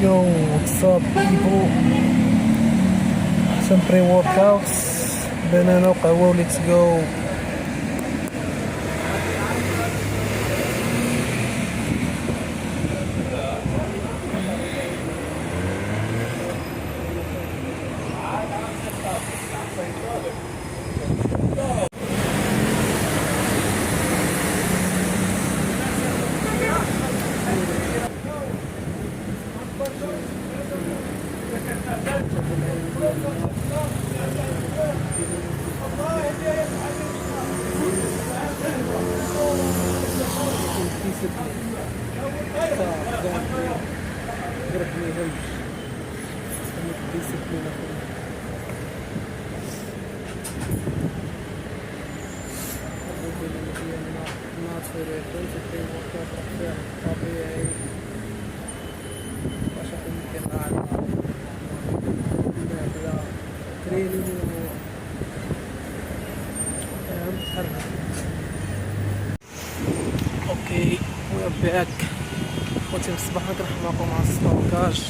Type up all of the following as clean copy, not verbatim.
Yo, what's up people? Some pre-workouts, banana وقهوة, let's go. اوكي وي باك خوتي. الصباح كنحكي معكم مع الستوكاج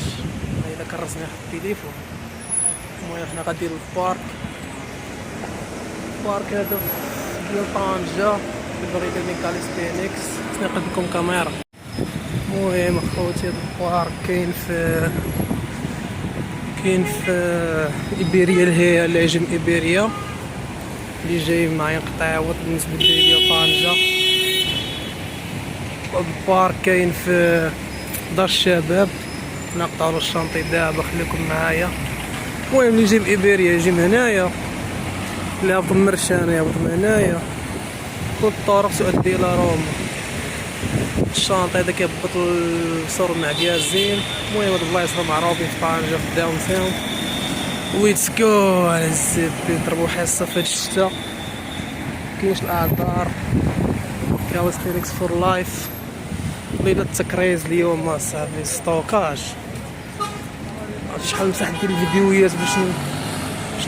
الا كرسني واحد التليفون. المهم حنا غاديين للبارك هذا ديال طنجة بالبريد ديال كاليستينكس. خصني نقلب لكم كاميرا. المهم اخوتي هذا البارك كاين في إيبيريا، اللي هي العجم إيبيريا اللي جاي مع ينقطع بالنسبة ديال طنجة. البارك كاين في دار الشباب، نقطعوا الشانطي دابا، خليكم معايا. المهم اللي يجي بإيبيريا يجي من هنايا، اللي هبط من مرشانة يهبط من هنايا، كل الطرق تؤدي إلى روما. الشانطي هذا كيهبط لسور المعكازين. المهم هاد البلايص معروفين في طنجة في الداون تاون. ويتس جو على الزبي، ضربوا حصة في هاد الشتا، مكاينش الأعذار. كاليستينكس فور لايف. ليلة التكريز اليوم اصاحبي، ستوكاج. شحال مسح ديال الفيديوهات باش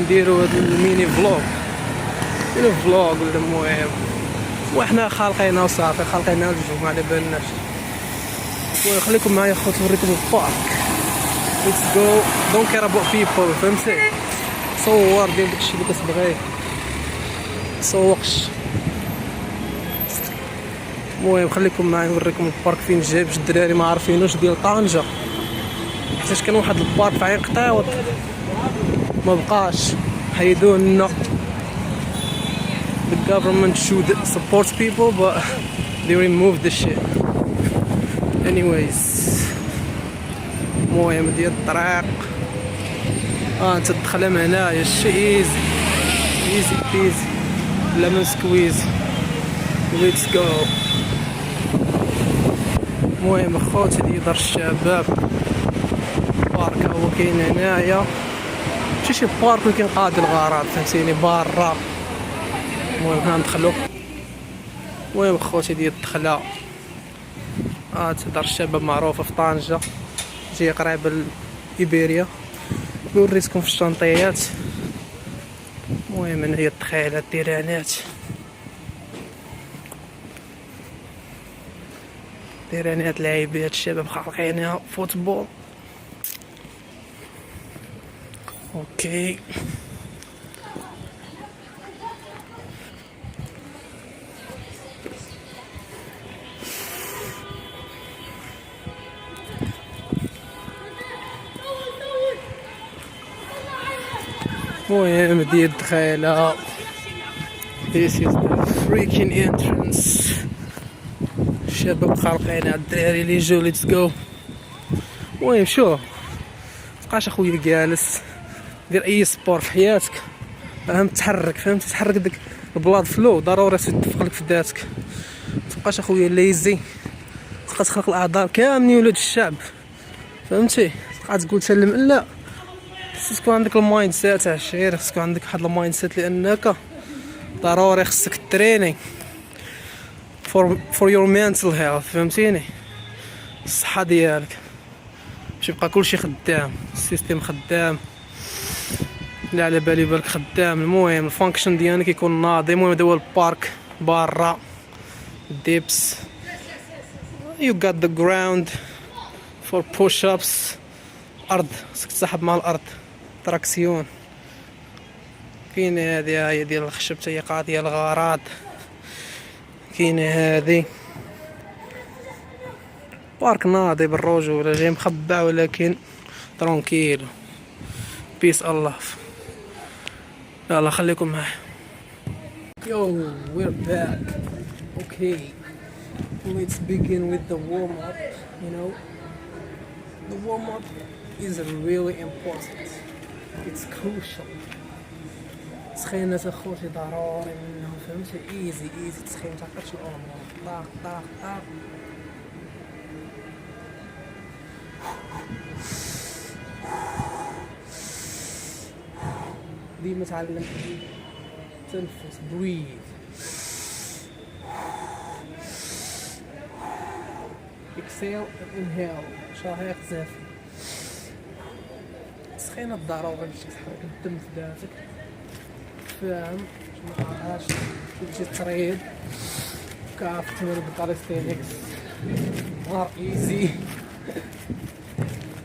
نديرو هاد الميني فلوغ ولا المهم. وحنا خالقينها وصافي، خالقينها الجو، ما على بالناش. خليكم معايا خوت نوريكم البارك. ليتس جو. دونت كير اباوت بيبل، فهمتي؟ صور دير داكشي اللي كتبغيه، متسوقش. المهم خليكم معايا نوريكم البارك فين جاي، باش الدراري ما عارفينوش ديال طنجة، حيت كان واحد البارك في عين قطاوط ما بقاش، حيدوه لنا. The government should support people but they removed the shit. Anyways, المهم ديال الطريق انت تدخل من هنايا، الشي ايزي بيزي، ليمون سكويز. ليتس جو. المهم اخوتي ديال دار الشباب، بارك هو كاين هنايا، ماشي شي بارك اللي كينقاضي الغرض، فهمتيني، برا. المهم هنا ندخلو. المهم اخوتي ديال الدخله، دار الشباب معروفه في طنجة، جايه قريبه لإيبيريا. نوريتكم في الشنطيات. المهم هنا هي الدخيله، التيرانات لاعبات الشباب خالقينها فوتبول. اوكي المهم ديال الدخيله. This is the freaking entrance. الشباب خالقينها، الدراري اللي يجوا ليتس جو. المهم شوف، متبقاش اخويا جالس، دير اي سبور في حياتك، اهم تحرك، فهمتي؟ تحرك داك البلاد فلو، ضروري تدفق لك في ذاتك. متبقاش اخويا ليزي، تبقى تخلق الاعضاء كاملين ولاد الشعب، فهمتي؟ تبقى تقول سلم. لا، خصك تكون عندك المايند سيت تاع الشعير، خصك تكون عندك واحد المايند سيت، لانك ضروري خصك الترينينغ for your mental health، فهمتيني؟ الصحة ديالك، باش يبقى كلشي خدام، السيستم خدام، لا على بالي بالك خدام. المهم الفانكشن ديالك يكون ناضي. المهم هذا هو البارك برا، dips, you got the ground for push-ups الارض، خصك تسحب مع الارض، تراكسيون. كاين هادي هي ديال الخشب حتى هي قاضيه الغراض. كاين هادي بارك ناضي بالرجوله، جاي مخبع ولكن ترونكيل. بيس الله. يلا خليكم معايا. يو وير باك. اوكي let's begin with the warm up. You know, the warm up is really important. It's crucial. تسخينات اخوتي ضروري منهم، فهمتي؟ ايزي تسخين، متعقدش الامور. طاق طاق طاق. ديما تعلم تنفس، breathe. exhale and inhale. شهيق زافي. تسخينات ضروري باش تحرك الدم في ذاتك، فاهم؟ ما عرفتش تمشي تريض كاف تمرين بالكاليستينكس. نهار ايزي.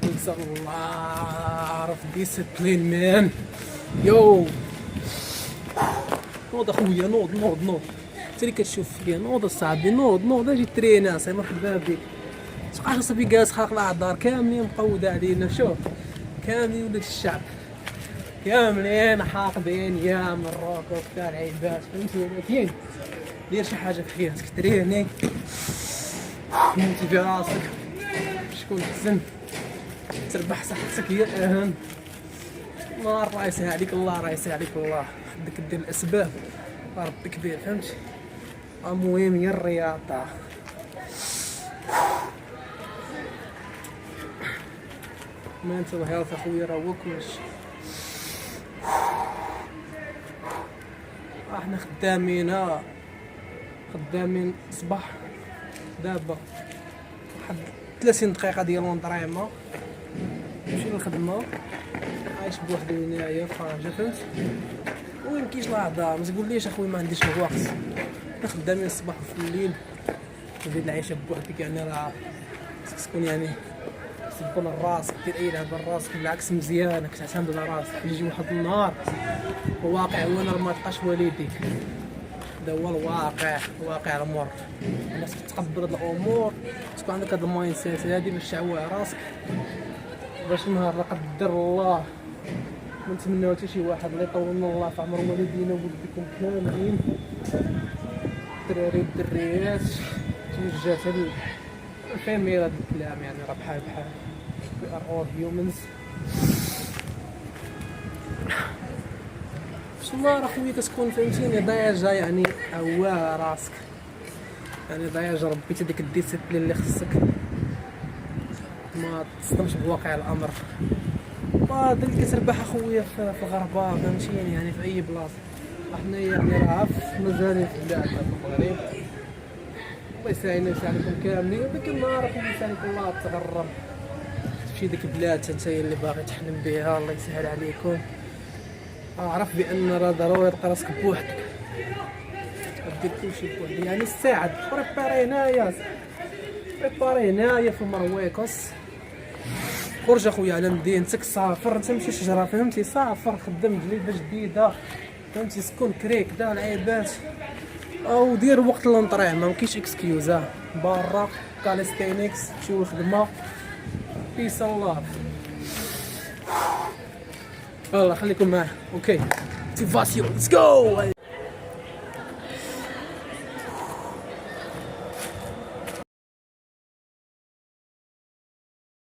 نسال الله عرف ديسيبلين مان. يو نوض اخويا، نوض انت اللي كتشوف فيا، نوض اصاحبي، نوض اجي ترينا. سي مرحبا بك. تبقاش اصاحبي جالس خلق الاعذار كاملين مقوده علينا. شوف كاملين ولاد الشعب كاملين حاقدين يا من الركوب تاع العيبات، فهمتي؟ ولكن دير شي حاجه في حياتك، تريني، موتيفي راسك، شكون احسن، تربح صحتك هي الاهم. الله راه يسهل عليك، الله خدك دير الاسباب، ربي كبير، فهمتي؟ المهم هي الرياضه. mental health اخويا راه هو كلشي. احنا خدامين صباح دابا واحد 30 دقيقه ديال لونطريمون، نمشي للخدمه، عايش بوحدي هنايا في خارجه، فهمت؟ وين كاينش الهضره، ما تقوليش اخويا ما عنديش الوقت. حنا خدامين الصباح وفي الليل، نزيد العيشه بوحدك، يعني راه خصك تكون يعني تكون الراس، دير اي لعبه راسك، بالعكس مزيانه، كتعتمد على راسك. يجي واحد النهار الواقع هو انا ما تبقاش والديك، هذا هو الواقع، واقع المر. الناس تتقبل هاد الامور، تكون عندك هاد المايند سيت هادي باش تعوى راسك، باش نهار لا قدر الله ما نتمناو حتى شي واحد الله يطولنا الله في عمر والدينا وولدكم كاملين، الدراري والدريات، توجهات هاد الفاميل. هاد الكلام يعني راه بحال we are all humans. باش الله راه خويا كتكون فهمتيني ضايجه، يعني عواه راسك، يعني ضايجه ربيتي ديك الديسيبلين اللي خصك، ما تصدمش بواقع الامر. هذا اللي كتربح اخويا في الغربه، فهمتيني؟ يعني في اي بلاصه. احنا يعني راه مازالين في بلادنا في المغرب، الله يسهل عليكم كاملين. ولكن النهار اخويا يسهلك الله تغرب، تمشي ديك البلاد انت اللي باغي تحلم بها، الله يسهل عليكم. اعرف بان راه ضروري تلقى راسك بوحدك، دير كلشي بوحدك، يعني ساعد بريباري هنايا في مرويكوس. خرج اخويا على مدينتك، سافر، انت ماشي شجره، فهمتي؟ سافر، خدم جليبه جديده، فهمتي؟ سكن كريك، دار العيبات، او دير وقت لونطريمون، ما كاينش اكسكيوز. برا كاليستينكس، مشيو للخدمه، بيس الله. يلا خليكم معايا. اوكي موتيفاسيون، ليتس جو.